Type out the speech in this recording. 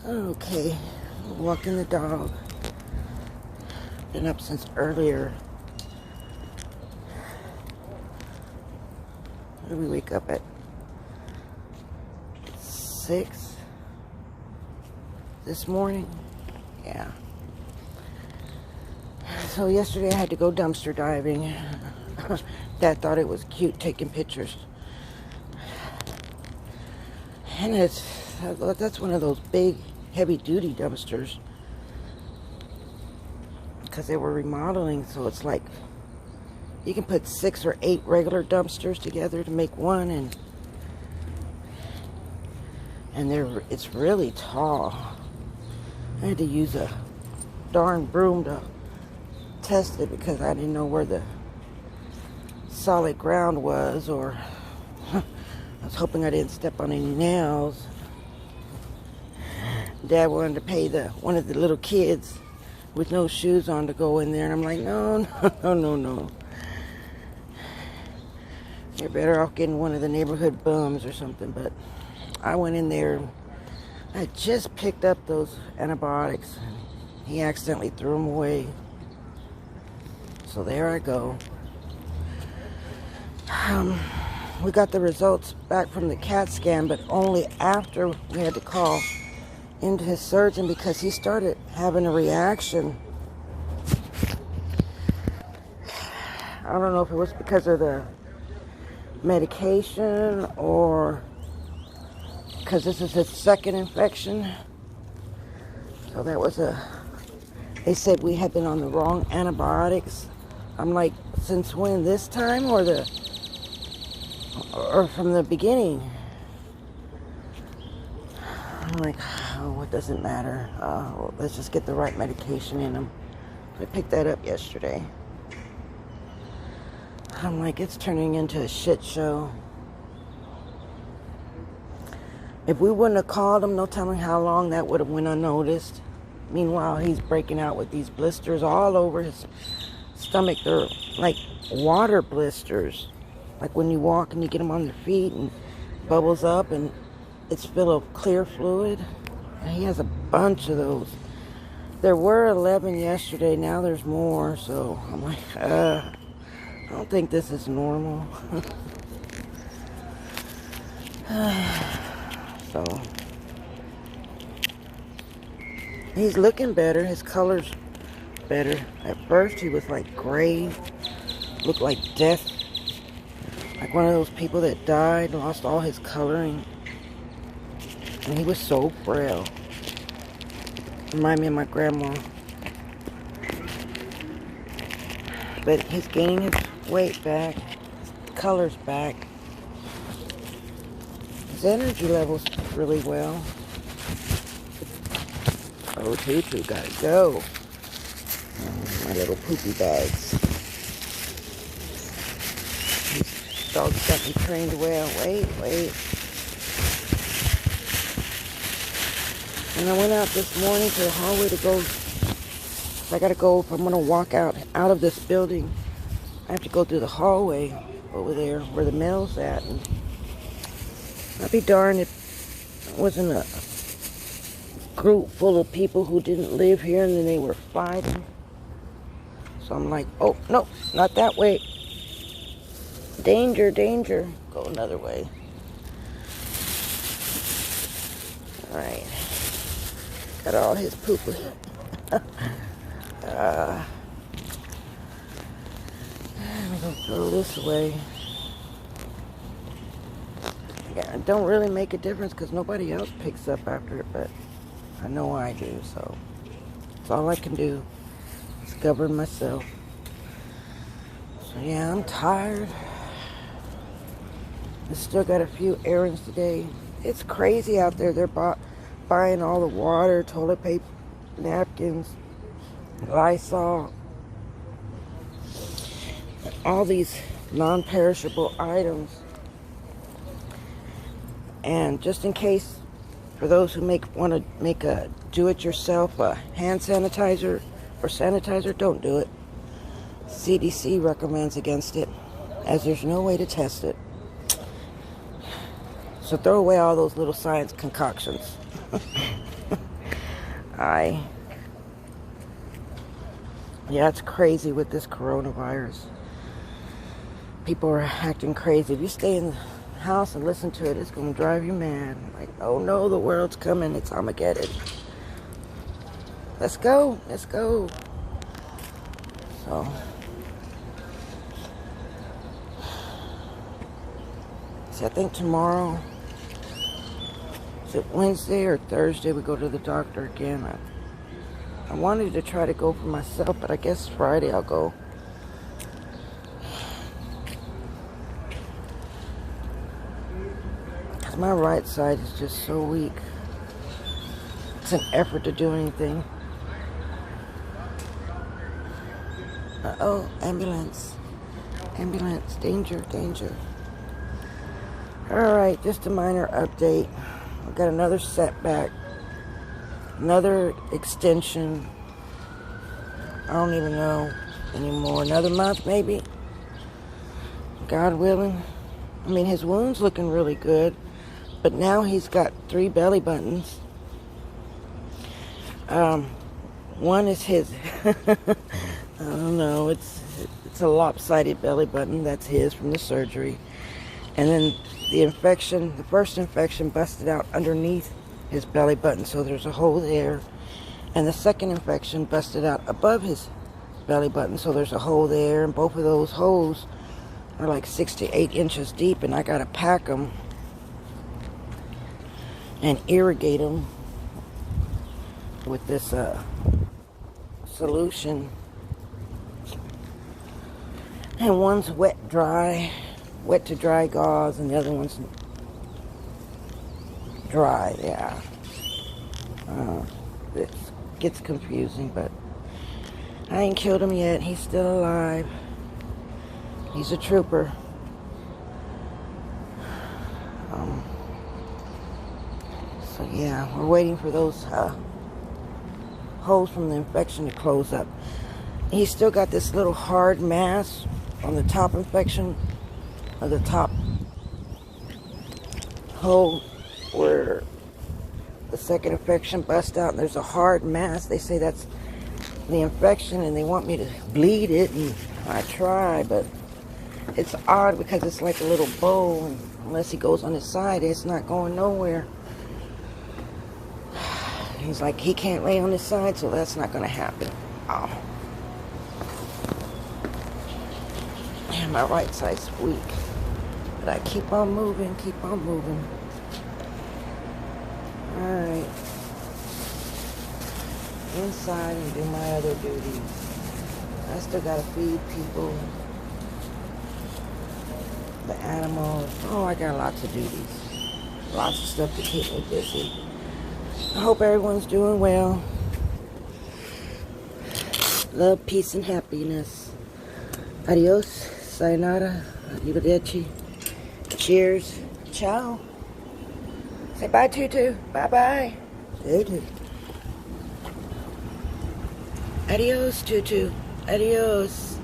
Okay, walking the dog. Been up since earlier. Did we wake up at 6 this morning? Yeah. So yesterday I had to go dumpster diving. Dad thought it was cute taking pictures. And that's one of those big, heavy-duty dumpsters. Because they were remodeling, so it's like you can put 6 or 8 regular dumpsters together to make one, and it's really tall. I had to use a darn broom to test it because I didn't know where the solid ground was, or I was hoping I didn't step on any nails. Dad wanted to pay one of the little kids with no shoes on to go in there, and I'm like, no. You're better off getting one of the neighborhood bums or something. But I went in there. I just picked up those antibiotics. He accidentally threw them away. So there I go. We got the results back from the CAT scan, but only after we had to call into his surgeon because he started having a reaction. I don't know if it was because of the medication or because this is his second infection. So that was they said we had been on the wrong antibiotics. I'm like, since when? This time or from the beginning? I'm like, oh, it doesn't matter. Well, let's just get the right medication in him. I picked that up yesterday. I'm like, it's turning into a shit show. If we wouldn't have called him, no telling how long that would have went unnoticed. Meanwhile, he's breaking out with these blisters all over his stomach. They're like water blisters. Like when you walk and you get them on your feet and bubbles up and it's full of clear fluid. And he has a bunch of those. There were 11 yesterday. Now there's more. So I'm like, I don't think this is normal. So he's looking better. His color's better. At first he was like gray, looked like death, like one of those people that died, lost all his coloring, and he was so frail. Remind me of my grandma. But he's gaining his weight back, his color's back, his energy level's really well. Oh, Tutu gotta go. My little poopy bags. These dogs got me trained well. Wait. And I went out this morning to the hallway to go. I gotta go, if I'm gonna walk out of this building, I have to go through the hallway over there where the mail's at. And I'd be darned if it wasn't a group full of people who didn't live here and then they were fighting. So I'm like, oh, no, not that way. Danger. Go another way. All right. Got all his poop. I'm gonna throw this away. Yeah, it don't really make a difference because nobody else picks up after it, but I know I do, so that's all I can do is govern myself. So yeah, I'm tired. I still got a few errands today. It's crazy out there. They're buying all the water, toilet paper, napkins, Lysol, all these non-perishable items. And just in case, for those who want to make a do-it-yourself hand sanitizer or sanitizer, don't do it. CDC recommends against it, as there's no way to test it. So throw away all those little science concoctions. Yeah, it's crazy with this coronavirus. People are acting crazy. If you stay in the house and listen to it, it's going to drive you mad. Like, oh no, the world's coming. It's Armageddon. Let's go. Let's go. So, I think tomorrow, is it Wednesday or Thursday, we go to the doctor again. I wanted to try to go for myself, but I guess Friday I'll go. Because my right side is just so weak. It's an effort to do anything. Uh-oh, ambulance. Ambulance, danger, danger. Alright, just a minor update. I've got another setback. Another extension. I don't even know anymore. Another month, maybe. God willing. I mean, his wound's looking really good. But now he's got 3 belly buttons. One is his. I don't know. It's a lopsided belly button. That's his from the surgery. And then the first infection busted out underneath his belly button, so there's a hole there. And the second infection busted out above his belly button, so there's a hole there. And both of those holes are like 6 to 8 inches deep, and I gotta pack them and irrigate them with this solution. And one's wet to dry gauze, and the other one's dry. Yeah, it gets confusing, but I ain't killed him yet. He's still alive. He's a trooper. So yeah, we're waiting for those holes from the infection to close up. He's still got this little hard mass on the top infection, of the top hole where the second infection bust out, and there's a hard mass. They say that's the infection, and they want me to bleed it, and I try, but it's odd because it's like a little bow, and unless he goes on his side, it's not going nowhere. He's like, he can't lay on his side, so that's not going to happen. Oh. Man, my right side's weak. But I keep on moving, keep on moving. Alright. Inside and do my other duties. I still gotta feed people. The animals. Oh, I got lots of duties. Lots of stuff to keep me busy. I hope everyone's doing well. Love, peace, and happiness. Adios. Sayonara. Arrivederci. Cheers. Ciao. Say bye, Tutu. Bye-bye. Tutu. Adios, Tutu. Adios.